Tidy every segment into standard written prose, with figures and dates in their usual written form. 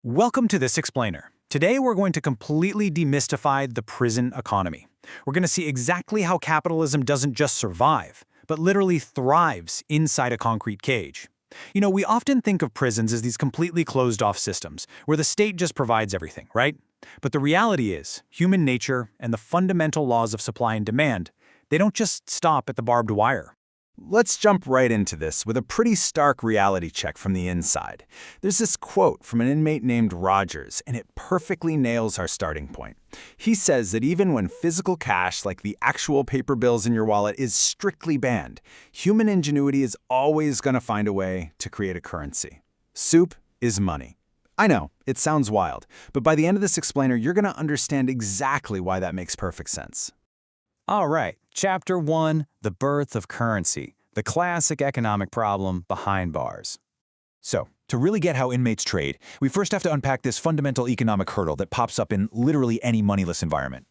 Welcome to This Explainer. Today we're going to completely demystify the prison economy. We're going to see exactly how capitalism doesn't just survive, but literally thrives inside a concrete cage. You know, we often think of prisons as these completely closed-off systems, where the state just provides everything, right? But the reality is, human nature and the fundamental laws of supply and demand, they don't just stop at the barbed wire. Let's jump right into this with a pretty stark reality check from the inside. There's this quote from an inmate named Rogers, and it perfectly nails our starting point. He says that even when physical cash, like the actual paper bills in your wallet, is strictly banned, human ingenuity is always going to find a way to create a currency. Soup is money. I know, it sounds wild, but by the end of this explainer, you're going to understand exactly why that makes perfect sense. All right, Chapter 1, The Birth of Currency, the classic economic problem behind bars. So, to really get how inmates trade, we first have to unpack this fundamental economic hurdle that pops up in literally any moneyless environment.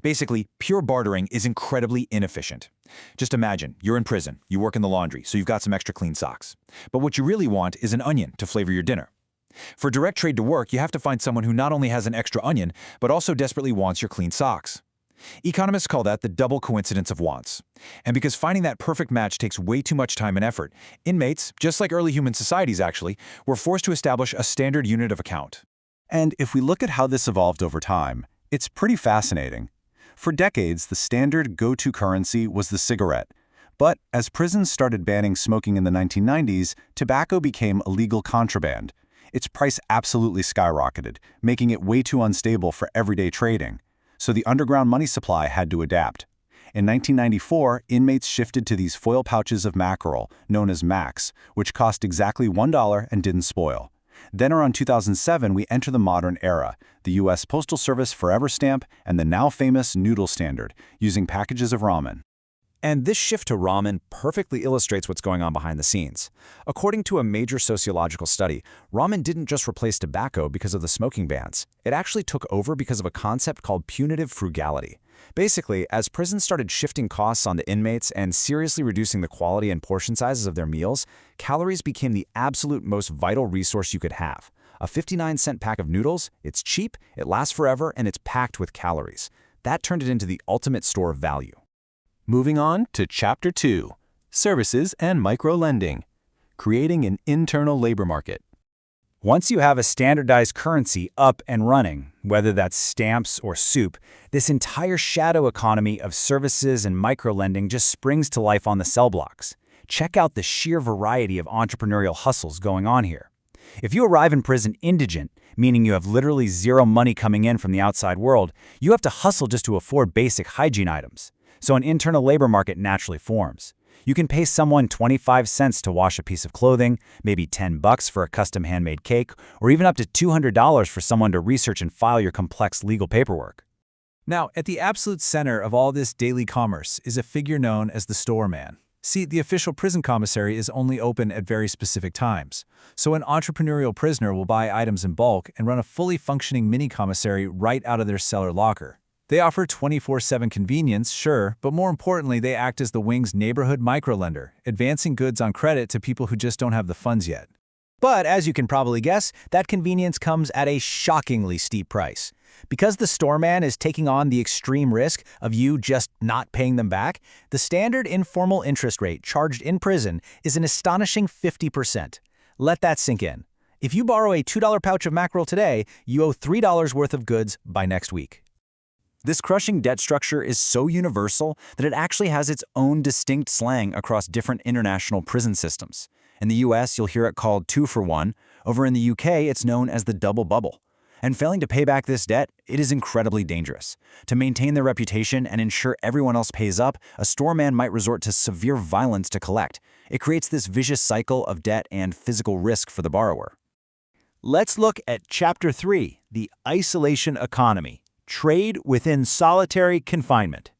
Basically, pure bartering is incredibly inefficient. Just imagine, you're in prison, you work in the laundry, so you've got some extra clean socks. But what you really want is an onion to flavor your dinner. For direct trade to work, you have to find someone who not only has an extra onion, but also desperately wants your clean socks. Economists call that the double coincidence of wants. And because finding that perfect match takes way too much time and effort, inmates, just like early human societies actually, were forced to establish a standard unit of account. And if we look at how this evolved over time, it's pretty fascinating. For decades, the standard go-to currency was the cigarette. But as prisons started banning smoking in the 1990s, tobacco became illegal contraband. Its price absolutely skyrocketed, making it way too unstable for everyday trading. So the underground money supply had to adapt. In 1994, inmates shifted to these foil pouches of mackerel, known as Macs, which cost exactly $1 and didn't spoil. Then around 2007, we enter the modern era, the U.S. Postal Service Forever Stamp and the now famous Noodle Standard, using packages of ramen. And this shift to ramen perfectly illustrates what's going on behind the scenes. According to a major sociological study, ramen didn't just replace tobacco because of the smoking bans. It actually took over because of a concept called punitive frugality. Basically, as prisons started shifting costs onto inmates and seriously reducing the quality and portion sizes of their meals, calories became the absolute most vital resource you could have. A 59-cent pack of noodles, it's cheap, it lasts forever, and it's packed with calories. That turned it into the ultimate store of value. Moving on to Chapter 2, Services and Micro-Lending, Creating an Internal Labor Market. Once you have a standardized currency up and running, whether that's stamps or soup, this entire shadow economy of services and microlending just springs to life on the cell blocks. Check out the sheer variety of entrepreneurial hustles going on here. If you arrive in prison indigent, meaning you have literally zero money coming in from the outside world, you have to hustle just to afford basic hygiene items. So an internal labor market naturally forms. You can pay someone 25 cents to wash a piece of clothing, maybe $10 for a custom handmade cake, or even up to $200 for someone to research and file your complex legal paperwork. Now, at the absolute center of all this daily commerce is a figure known as the storeman. See, the official prison commissary is only open at very specific times. So an entrepreneurial prisoner will buy items in bulk and run a fully functioning mini-commissary right out of their cellar locker. They offer 24/7 convenience, sure, but more importantly, they act as the wing's neighborhood microlender, advancing goods on credit to people who just don't have the funds yet. But as you can probably guess, that convenience comes at a shockingly steep price. Because the storeman is taking on the extreme risk of you just not paying them back, the standard informal interest rate charged in prison is an astonishing 50%. Let that sink in. If you borrow a $2 pouch of mackerel today, you owe $3 worth of goods by next week. This crushing debt structure is so universal that it actually has its own distinct slang across different international prison systems. In the US, you'll hear it called 2 for 1. Over in the UK, it's known as the double bubble. And failing to pay back this debt, it is incredibly dangerous. To maintain their reputation and ensure everyone else pays up, a storeman might resort to severe violence to collect. It creates this vicious cycle of debt and physical risk for the borrower. Let's look at Chapter 3, the isolation economy. Trade within solitary confinement.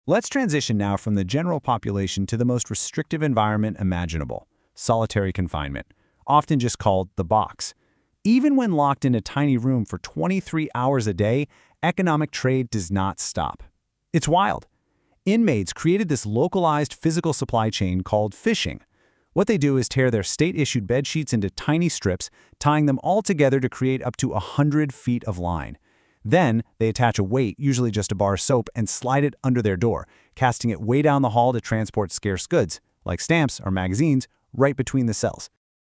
Let's transition now from the general population to the most restrictive environment imaginable, solitary confinement, often just called the box. Even when locked in a tiny room for 23 hours a day, economic trade does not stop. It's wild. Inmates created this localized physical supply chain called fishing. What they do is tear their state-issued bed sheets into tiny strips, tying them all together to create up to 100 feet of line. Then, they attach a weight, usually just a bar of soap, and slide it under their door, casting it way down the hall to transport scarce goods, like stamps or magazines, right between the cells.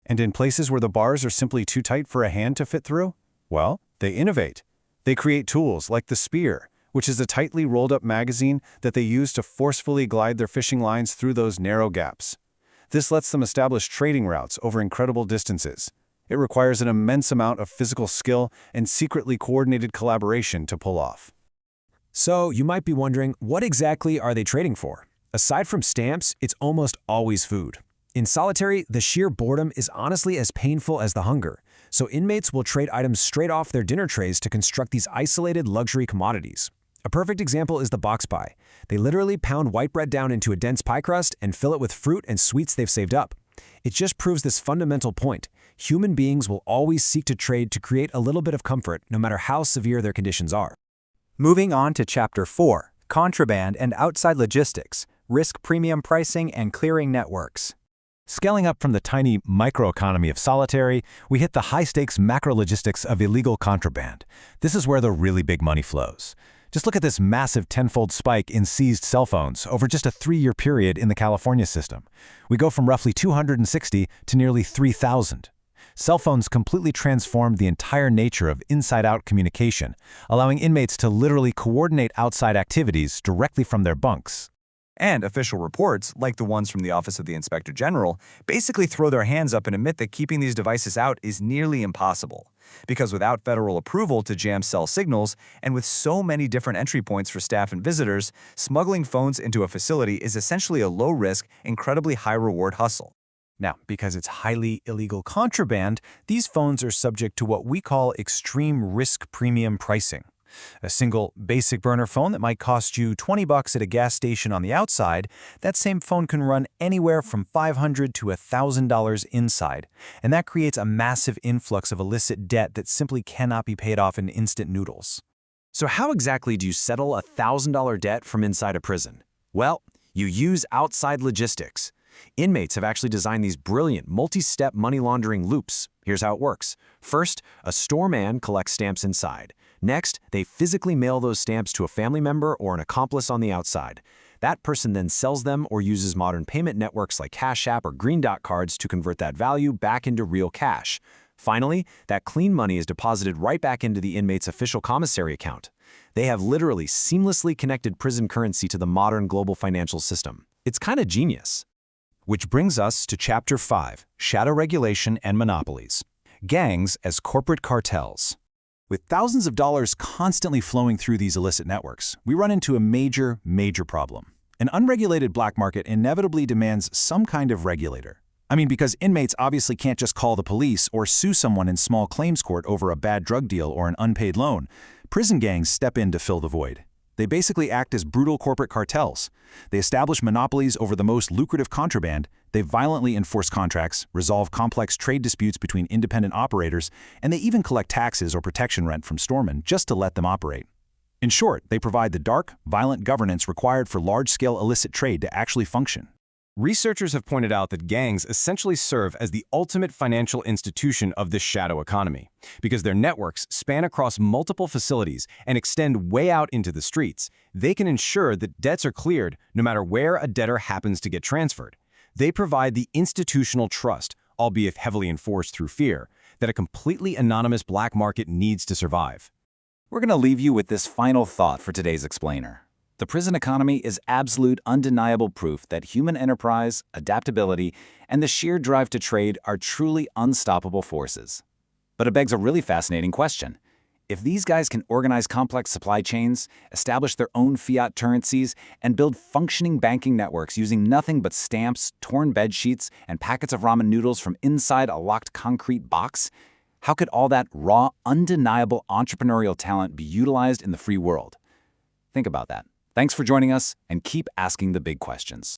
And in places where the bars are simply too tight for a hand to fit through? Well, they innovate. They create tools like the spear, which is a tightly rolled-up magazine that they use to forcefully glide their fishing lines through those narrow gaps. This lets them establish trading routes over incredible distances. It requires an immense amount of physical skill and secretly coordinated collaboration to pull off. So, you might be wondering, what exactly are they trading for? Aside from stamps, it's almost always food. In solitary, the sheer boredom is honestly as painful as the hunger, so inmates will trade items straight off their dinner trays to construct these isolated luxury commodities. A perfect example is the box pie. They literally pound white bread down into a dense pie crust and fill it with fruit and sweets they've saved up. It just proves this fundamental point. Human beings will always seek to trade to create a little bit of comfort, no matter how severe their conditions are. Moving on to Chapter 4, Contraband and Outside Logistics, Risk Premium Pricing and Clearing Networks. Scaling up from the tiny microeconomy of solitary, we hit the high-stakes macro-logistics of illegal contraband. This is where the really big money flows. Just look at this massive tenfold spike in seized cell phones over just a 3-year period in the California system. We go from roughly 260 to nearly 3,000. Cell phones completely transformed the entire nature of inside-out communication, allowing inmates to literally coordinate outside activities directly from their bunks. And official reports, like the ones from the Office of the Inspector General, basically throw their hands up and admit that keeping these devices out is nearly impossible. Because without federal approval to jam cell signals, and with so many different entry points for staff and visitors, smuggling phones into a facility is essentially a low-risk, incredibly high-reward hustle. Now, because it's highly illegal contraband, these phones are subject to what we call extreme risk premium pricing. A single basic burner phone that might cost you $20 at a gas station on the outside, that same phone can run anywhere from $500 to $1,000 inside, and that creates a massive influx of illicit debt that simply cannot be paid off in instant noodles. So how exactly do you settle a $1,000 debt from inside a prison? Well, you use outside logistics. Inmates have actually designed these brilliant multi-step money laundering loops. Here's how it works. First, a store man collects stamps inside. Next, they physically mail those stamps to a family member or an accomplice on the outside. That person then sells them or uses modern payment networks like Cash App or Green Dot cards to convert that value back into real cash. Finally, that clean money is deposited right back into the inmate's official commissary account. They have literally seamlessly connected prison currency to the modern global financial system. It's kind of genius. Which brings us to Chapter 5, Shadow Regulation and Monopolies. Gangs as corporate cartels. With thousands of dollars constantly flowing through these illicit networks, we run into a major problem. An unregulated black market inevitably demands some kind of regulator. I mean, because inmates obviously can't just call the police or sue someone in small claims court over a bad drug deal or an unpaid loan. Prison gangs step in to fill the void. They basically act as brutal corporate cartels. They establish monopolies over the most lucrative contraband, they violently enforce contracts, resolve complex trade disputes between independent operators, and they even collect taxes or protection rent from storemen just to let them operate. In short, they provide the dark, violent governance required for large-scale illicit trade to actually function. Researchers have pointed out that gangs essentially serve as the ultimate financial institution of this shadow economy, because their networks span across multiple facilities and extend way out into the streets. They can ensure that debts are cleared no matter where a debtor happens to get transferred. They provide the institutional trust, albeit heavily enforced through fear, that a completely anonymous black market needs to survive. We're going to leave you with this final thought for today's explainer. The prison economy is absolute, undeniable proof that human enterprise, adaptability, and the sheer drive to trade are truly unstoppable forces. But it begs a really fascinating question. If these guys can organize complex supply chains, establish their own fiat currencies, and build functioning banking networks using nothing but stamps, torn bed sheets, and packets of ramen noodles from inside a locked concrete box, how could all that raw, undeniable entrepreneurial talent be utilized in the free world? Think about that. Thanks for joining us, and keep asking the big questions.